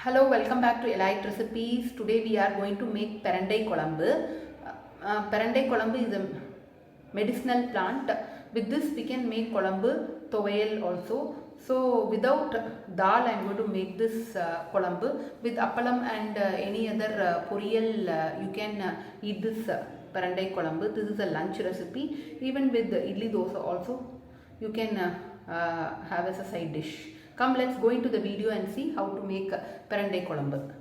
Hello, welcome back to Elite Recipes. Today we are going to make Pirandai Kulambu. Pirandai Kulambu is a medicinal plant. With this we can make Kulambu, thovayal also. So without dal I am going to make this Kulambu. With appalam and any other poriyal you can eat this Pirandai Kulambu. This is a lunch recipe. Even with idli dosa also you can have as a side dish. Come, let's go into the video and see how to make Pirandai Kulambu.